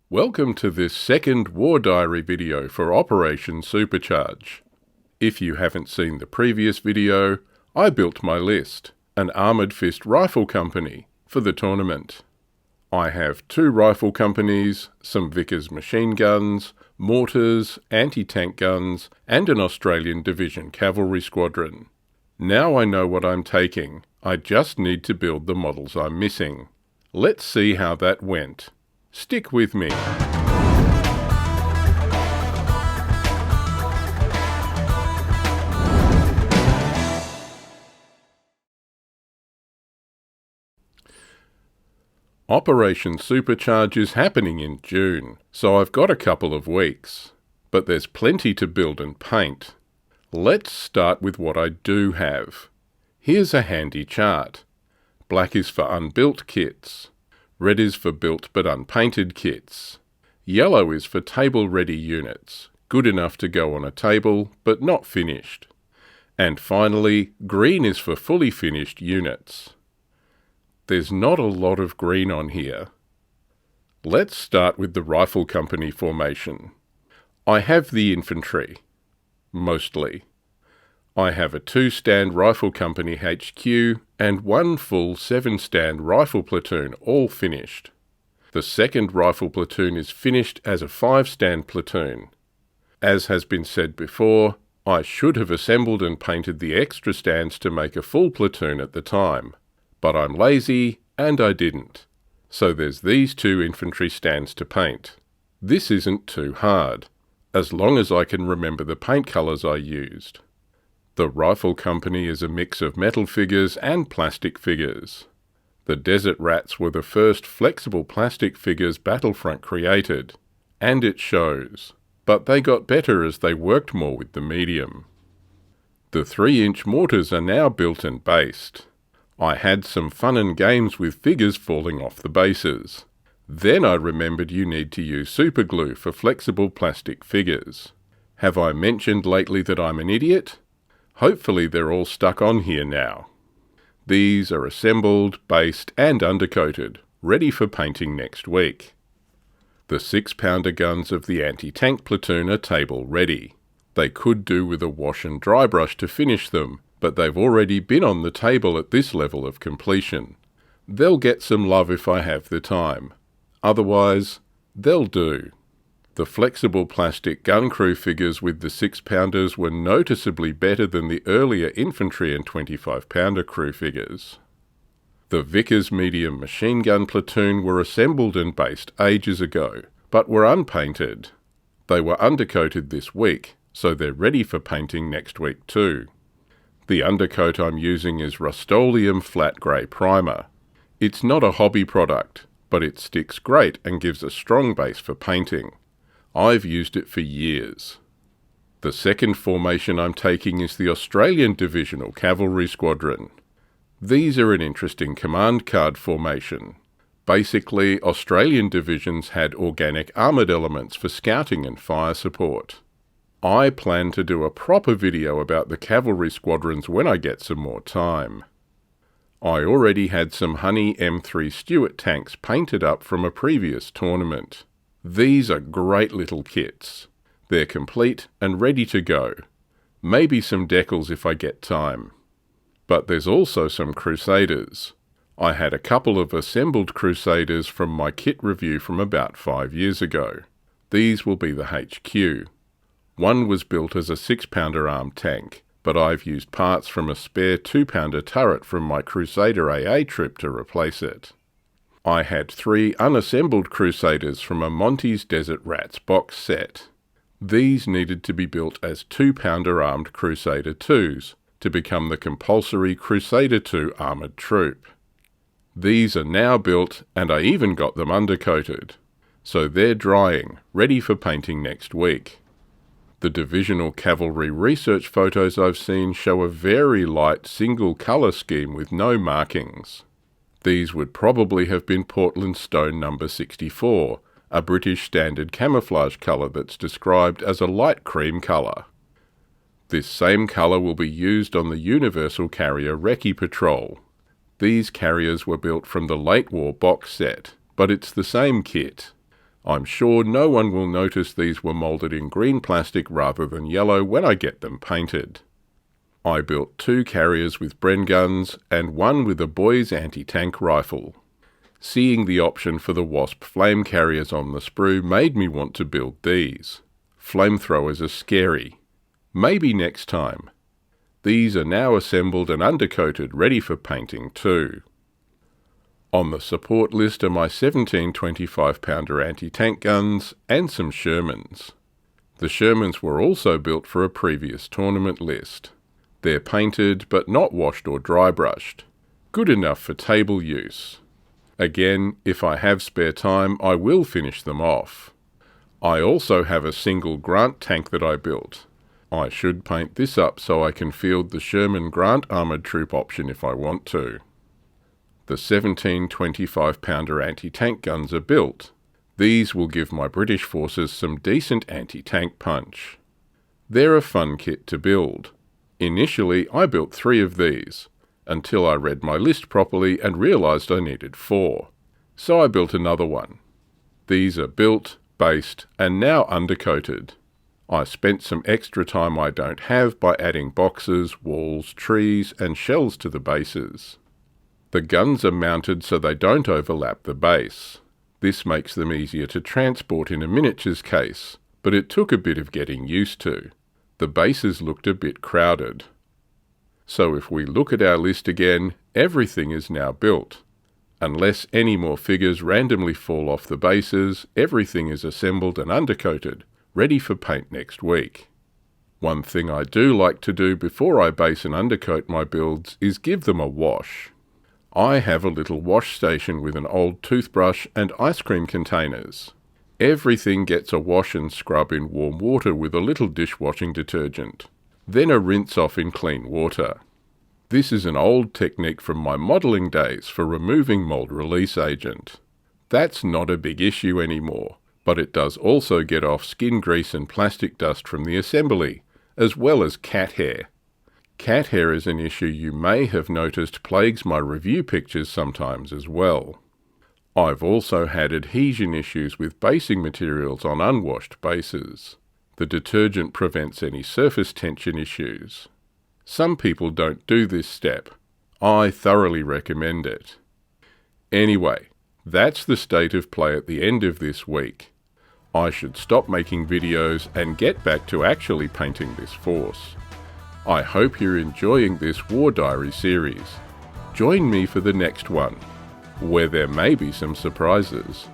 Welcome to this second War Diary video for Operation Supercharge. If you haven't seen the previous video, I built my list, an Armoured Fist rifle company, for the tournament. I have 2 rifle companies, some Vickers machine guns, mortars, anti-tank guns, and an Australian Division Cavalry Squadron. Now I know what I'm taking, I just need to build the models I'm missing. Let's see how that went. Stick with me. Operation Supercharge is happening in June, so I've got a couple of weeks. But there's plenty to build and paint. Let's start with what I do have. Here's a handy chart. Black is for unbuilt kits. Red is for built but unpainted kits. Yellow is for table-ready units, good enough to go on a table but not finished. And finally, green is for fully finished units. There's not a lot of green on here. Let's start with the rifle company formation. I have the infantry, mostly. I have a 2-stand rifle company HQ and 1 full 7-stand rifle platoon, all finished. The 2nd rifle platoon is finished as a 5-stand platoon. As has been said before, I should have assembled and painted the extra stands to make a full platoon at the time, but I'm lazy and I didn't. So there's these 2 infantry stands to paint. This isn't too hard, as long as I can remember the paint colours I used. The rifle company is a mix of metal figures and plastic figures. The Desert Rats were the first flexible plastic figures Battlefront created, and it shows, but they got better as they worked more with the medium. The 3-inch mortars are now built and based. I had some fun and games with figures falling off the bases. Then I remembered you need to use superglue for flexible plastic figures. Have I mentioned lately that I'm an idiot? Hopefully they're all stuck on here now. These are assembled, based and undercoated, ready for painting next week. The 6-pounder guns of the anti-tank platoon are table ready. They could do with a wash and dry brush to finish them, but they've already been on the table at this level of completion. They'll get some love if I have the time. Otherwise, they'll do. The flexible plastic gun crew figures with the 6-pounders were noticeably better than the earlier infantry and 25-pounder crew figures. The Vickers medium machine gun platoon were assembled and based ages ago, but were unpainted. They were undercoated this week, so they're ready for painting next week too. The undercoat I'm using is Rust-Oleum flat grey primer. It's not a hobby product, but it sticks great and gives a strong base for painting. I've used it for years. The 2nd formation I'm taking is the Australian Divisional Cavalry Squadron. These are an interesting command card formation. Basically, Australian divisions had organic armoured elements for scouting and fire support. I plan to do a proper video about the cavalry squadrons when I get some more time. I already had some Honey M3 Stuart tanks painted up from a previous tournament. These are great little kits. They're complete and ready to go. Maybe some decals if I get time. But there's also some Crusaders. I had a couple of assembled Crusaders from my kit review from about 5 years ago. These will be the HQ. One was built as a 6-pounder armed tank, but I've used parts from a spare 2-pounder turret from my Crusader AA trip to replace it. I had 3 unassembled Crusaders from a Monty's Desert Rats box set. These needed to be built as 2-pounder armed Crusader 2s to become the compulsory Crusader 2 armoured troop. These are now built and I even got them undercoated. So they're drying, ready for painting next week. The divisional cavalry research photos I've seen show a very light single colour scheme with no markings. These would probably have been Portland Stone number 64, a British standard camouflage colour that's described as a light cream colour. This same colour will be used on the Universal Carrier Recce Patrol. These carriers were built from the late war box set, but it's the same kit. I'm sure no one will notice these were moulded in green plastic rather than yellow when I get them painted. I built 2 carriers with Bren guns and 1 with a boy's anti-tank rifle. Seeing the option for the Wasp flame carriers on the sprue made me want to build these. Flamethrowers are scary. Maybe next time. These are now assembled and undercoated, ready for painting too. On the support list are my 17 25-pounder anti-tank guns and some Shermans. The Shermans were also built for a previous tournament list. They're painted but not washed or dry brushed. Good enough for table use. Again, if I have spare time, I will finish them off. I also have a single Grant tank that I built. I should paint this up so I can field the Sherman Grant armoured troop option if I want to. The 17 25-pounder anti-tank guns are built. These will give my British forces some decent anti-tank punch. They're a fun kit to build. Initially, I built 3 of these, until I read my list properly and realised I needed 4. So I built another one. These are built, based, and now undercoated. I spent some extra time I don't have by adding boxes, walls, trees, and shells to the bases. The guns are mounted so they don't overlap the base. This makes them easier to transport in a miniatures case, but it took a bit of getting used to. The bases looked a bit crowded. So if we look at our list again, everything is now built. Unless any more figures randomly fall off the bases, everything is assembled and undercoated, ready for paint next week. One thing I do like to do before I base and undercoat my builds is give them a wash. I have a little wash station with an old toothbrush and ice cream containers. Everything gets a wash and scrub in warm water with a little dishwashing detergent, then a rinse off in clean water. This is an old technique from my modelling days for removing mould release agent. That's not a big issue anymore, but it does also get off skin grease and plastic dust from the assembly, as well as cat hair. Cat hair is an issue you may have noticed plagues my review pictures sometimes as well. I've also had adhesion issues with basing materials on unwashed bases. The detergent prevents any surface tension issues. Some people don't do this step. I thoroughly recommend it. Anyway, that's the state of play at the end of this week. I should stop making videos and get back to actually painting this force. I hope you're enjoying this War Diary series. Join me for the next one, where there may be some surprises.